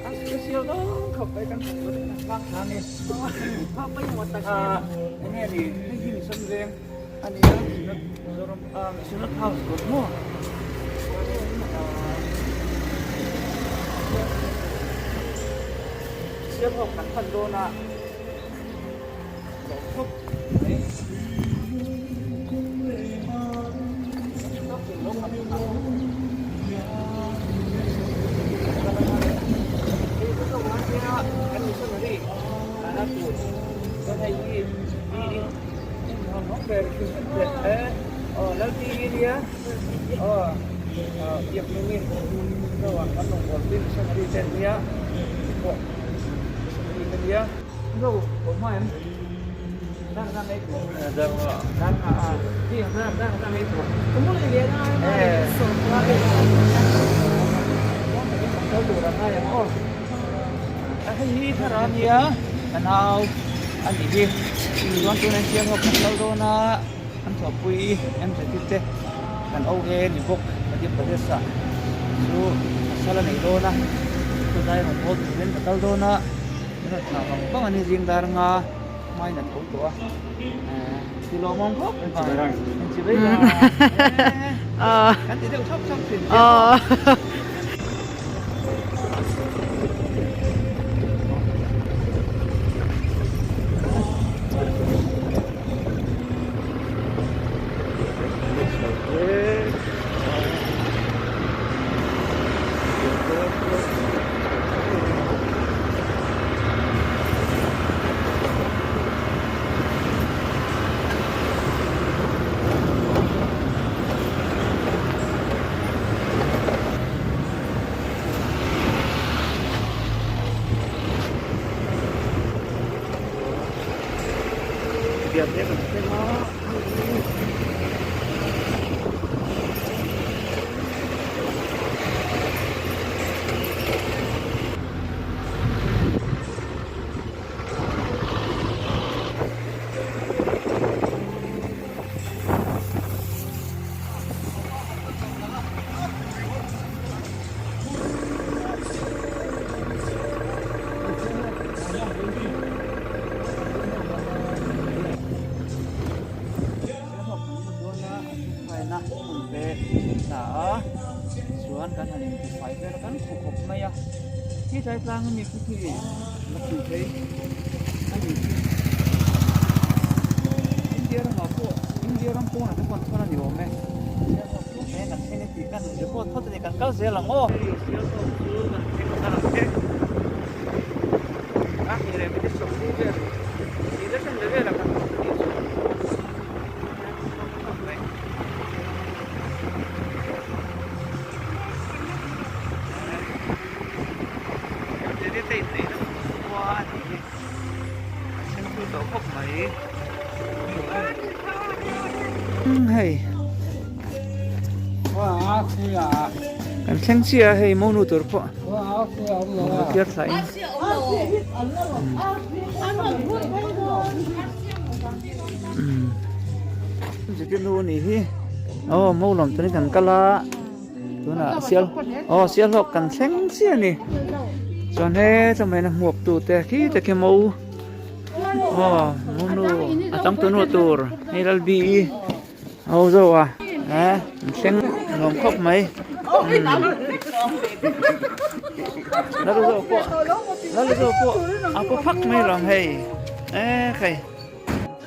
อันสเปเชียลต้องเข้าไปกันบางทางนี่ภาพไม่หมดตะกี้อันนี้ดิให้ยินสำเร็จอันนี้สุนัขเฮาส์รถมั่วเสียพวกกันพันโดนะหลบทุกkan bisa nanti anak tuh kan ini ngomong dari nanti dia tiap minggu doang kan nongol bisa nanti dia kok bisa dia itu pemain dan itu dan dia dan itu kamu lihat semua itu orang yang hi thara nia kan hau an ni hi ron tu nan chiang hok lo do na an tho pui em se ti te kan au ge ni bok madhya pradesh sa su sala nei do na tu dai hong hok ren ka do na na tha bang bang ani jing dar nga mai na thau to ti lo mong khop ba chi bai kan ti deu chop chop tin biar dia bisa tengok. Suan kan hanya di fiber kan cukup maya. Ini saya pelangan ni putih, lebih baik. India orang apa? India orang pun ada pun orang di mana? Saya nak sini tikan, jemput foto ni kan kau saya lang oh. Akhirnya kita sokong dia kan level lah kan. Hey, kan sang sia hey mau nutur po. Biar saya. Jadi nu ni oh mau lom tu ni kan kala tu na sial sial hok kan sang sia ni. Cho nên cho mày muộp tụ te khi te ke mau nu atang tu nu tur ni dal bi au zo sen ngom khóc mấy nó zo po aku phak mấy làm hay khay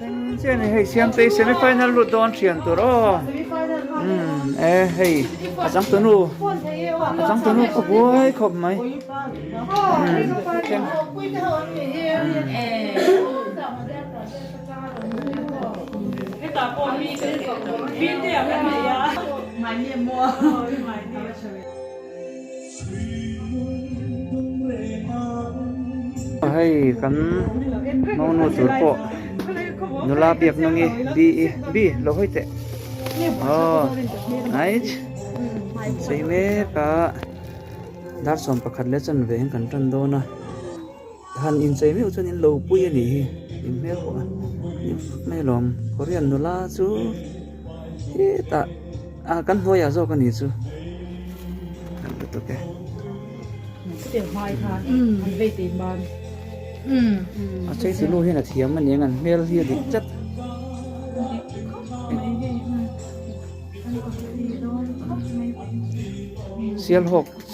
sen chen hay siam te semi final lu don chian tu ro hay atang tu nu ko boy khóc mấy hay kan mau nu tur po nula biak nangi bi lo hoite nice sei me ka dar som pakhat le chan ve kan tan do na han in sei me uchan in lo pui ani in me ko me lom korean nula chu ta kan hoya zo kan ni chu kan to ke tiểu hoài thà anh về tìm bàn chơi từ lâu hiện là thiếm mà những ngàn mail hiện thì chất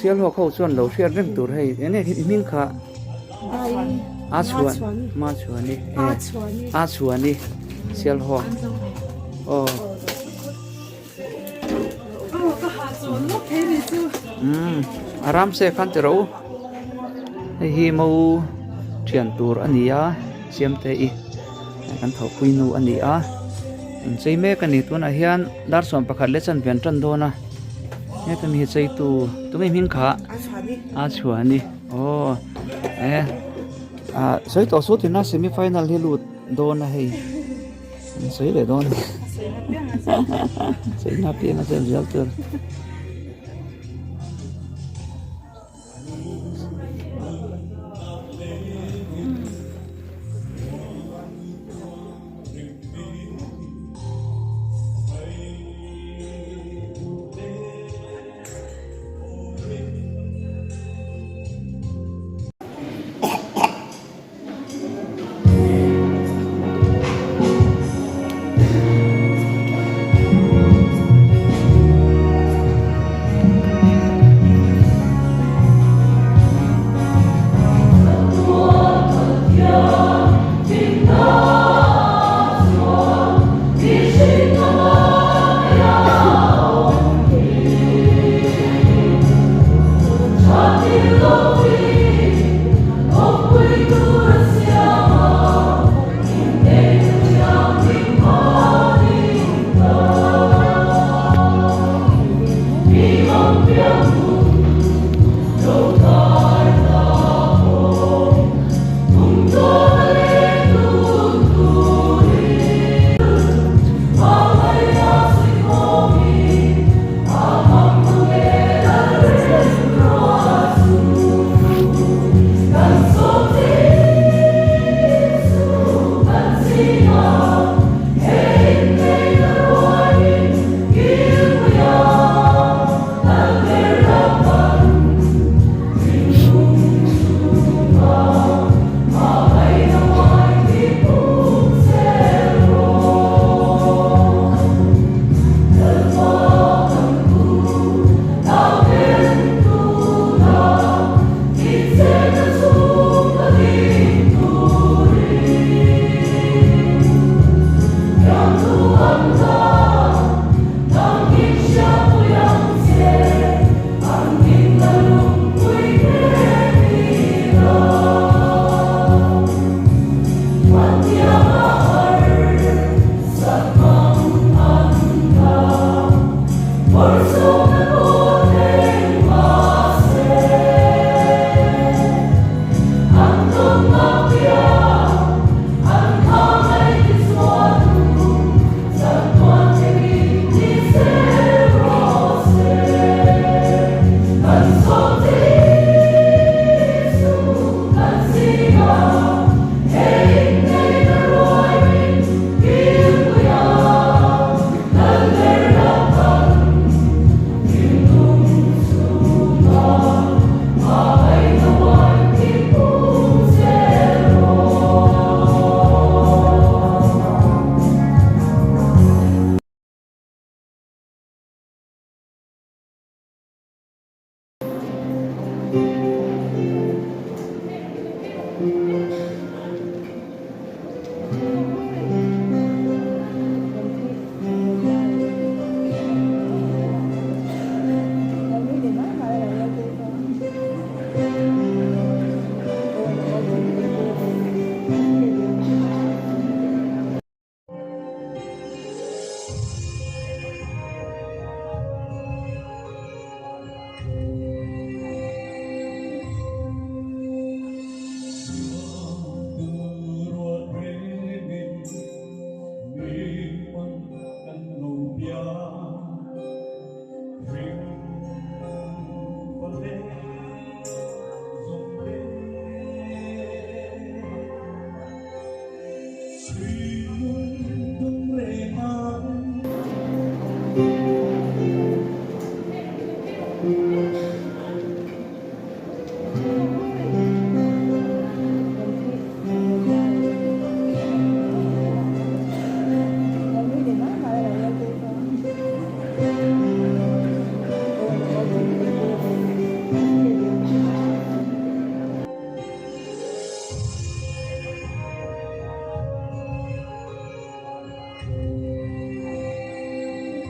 xiên hộp khẩu chuẩn đầu xuyên rừng tụt hay cái này thì mình khá á chuan đi á chuan đi xiên hộp aram se khăn từ đâu hi mau chuyển tour anh đi á xem thế kan thau pui nu anh đi á chơi mấy cái này tuần này hiền dar som pakhat le chan ven tran do na nghe tụi mình chơi tụi mình khá á chuan đi chơi tổ số thì nó semi final hi lut do na hay chơi để do chơi na pia na chơi result tur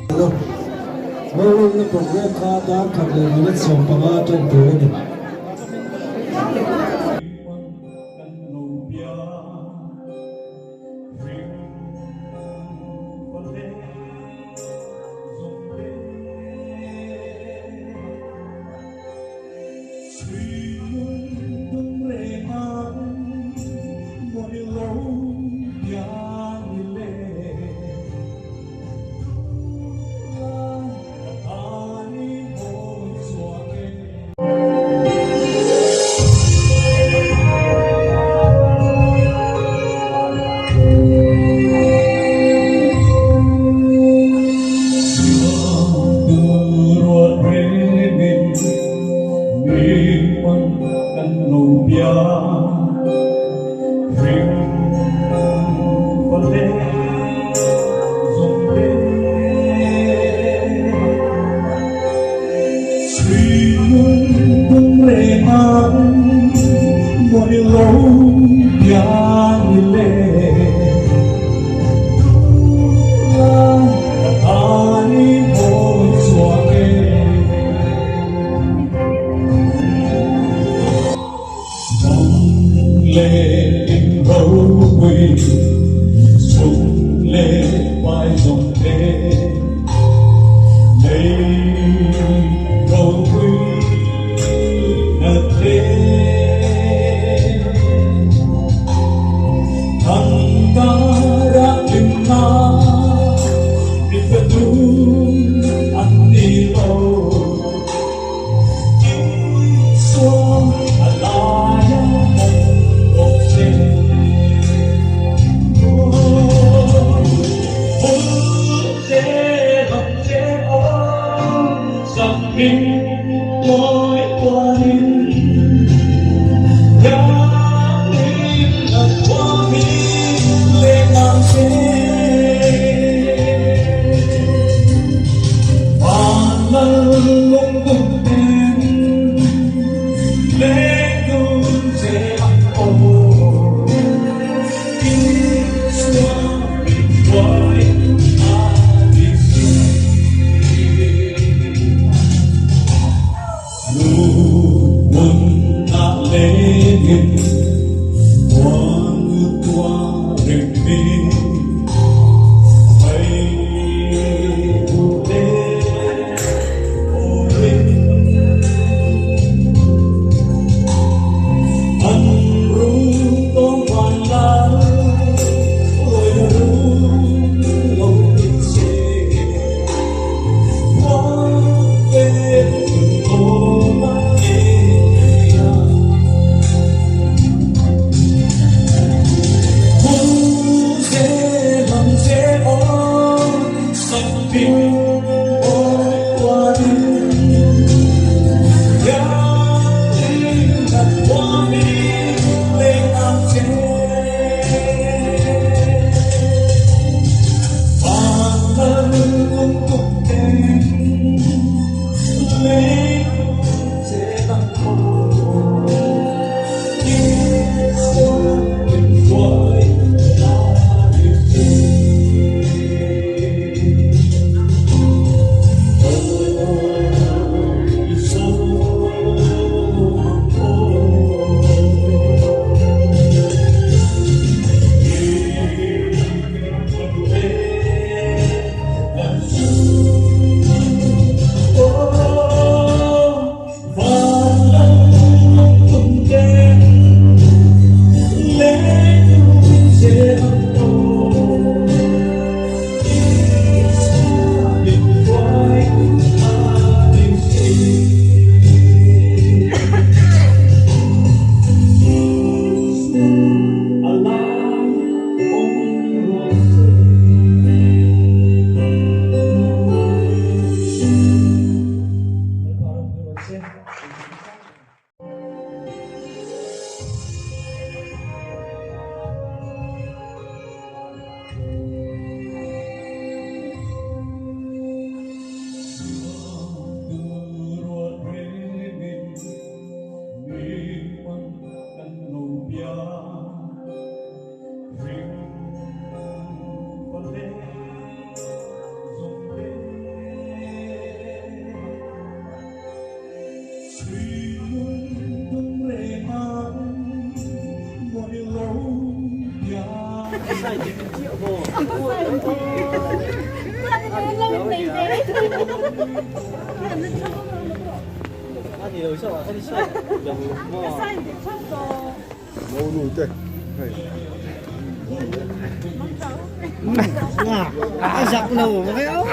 Ngôi cái program khá đáng thật là người biết sống bằng ba trong tuổi này. 아니 여기서 와서 시작 너무 뭐 오늘 때. à giặc lầu mà thấy không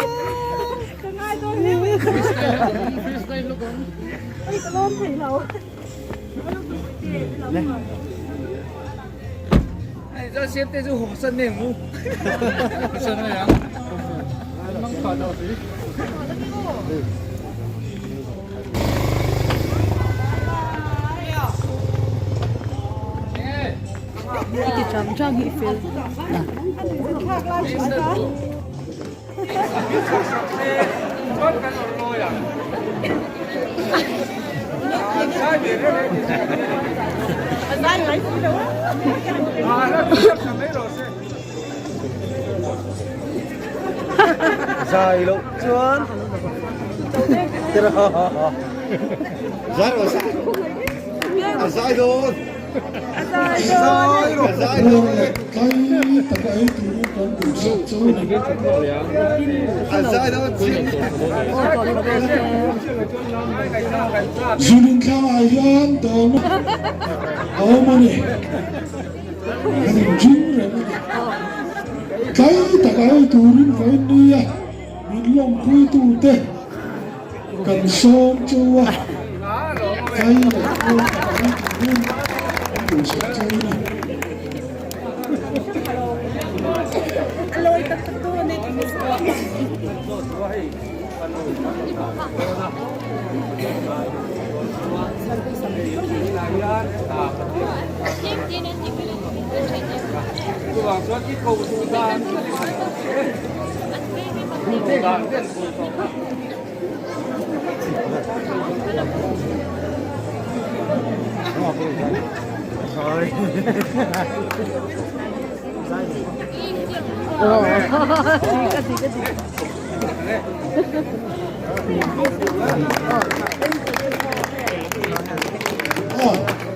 Ai ra xem tên du hồ sân này ngu. Sân này à? Mang khởi đầu tí. 이렇게 잠잠히 필. Bớt cái lột lôi à? Sai biệt đấy. Sai lấy gì đâu á? Nó tiếp sang mấy rồi xem. dài lộ chuồn dài rồi sao dài rồi dài rồi dài rồi Cái tất cả ấy thì con cũng sắp chơi này. dài rồi Zulun khai yan tao mà nè, cái gì chung rồi. Cái tất cả ấy tụi mình phải đi à, mình lòng quy tụ thế, cần sớm chưa à, cái này con tất cả ấy tụi mình cũng sẽ chơi này. Vào cho cái cầu thủ ra.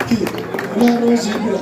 Thì là nó gì vậy?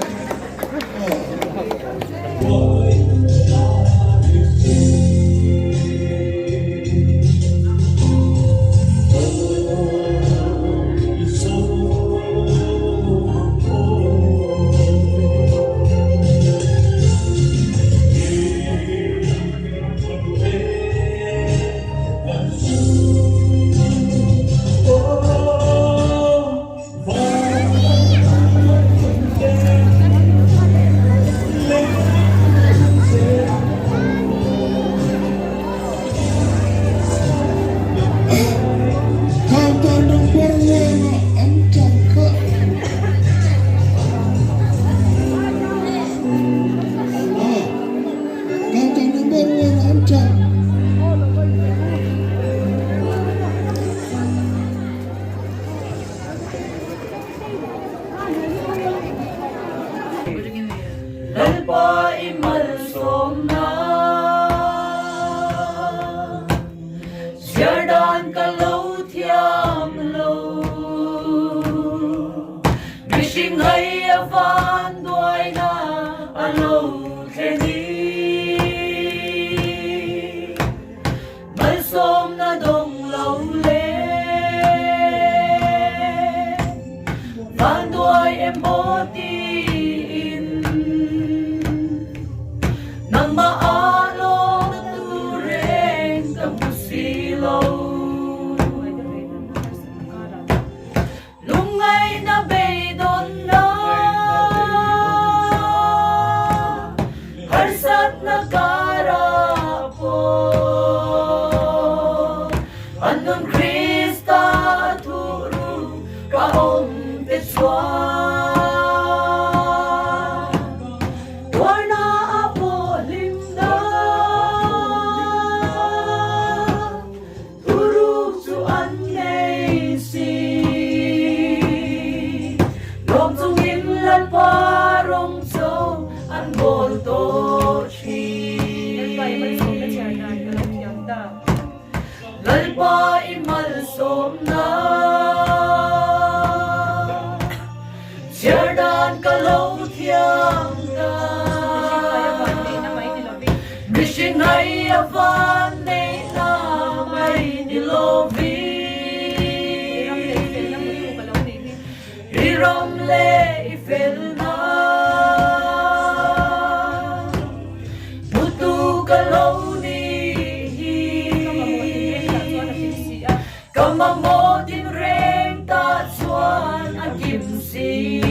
cầm mà mô tin rèn ta chuan anh kim si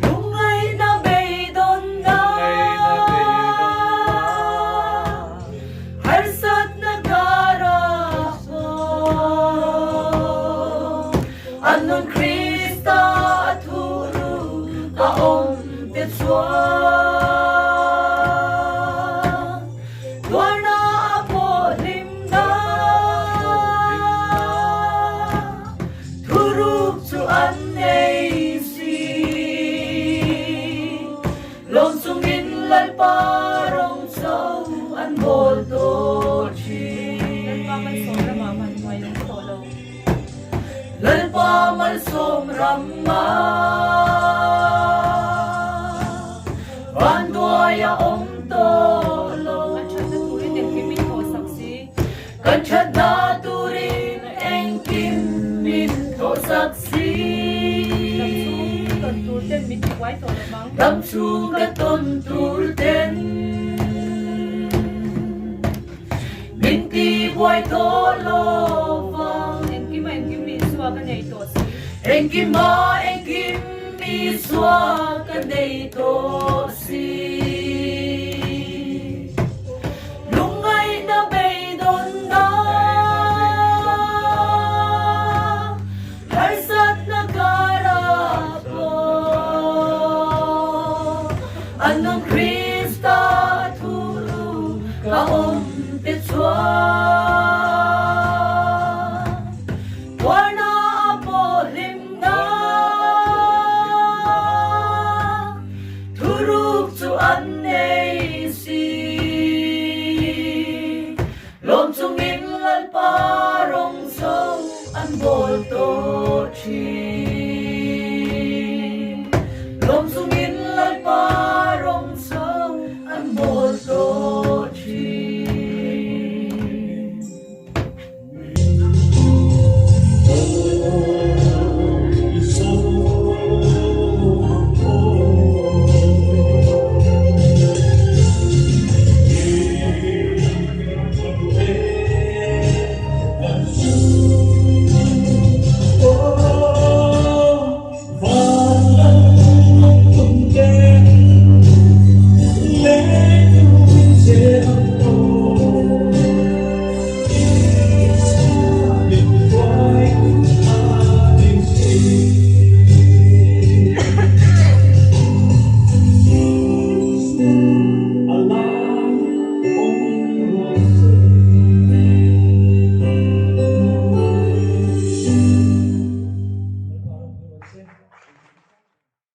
lúc ngày na bay đón na har sat na gara anon Krista thuru aom te chuan parong sau an bol to chi lal pa mal som ramma van doya om to lo kan chat na turin eng kim min to saksi đâm xuống cái tôn tur tên min ti boy to lo vang en kim mi xua cái này to si en kim mi xua cái này to si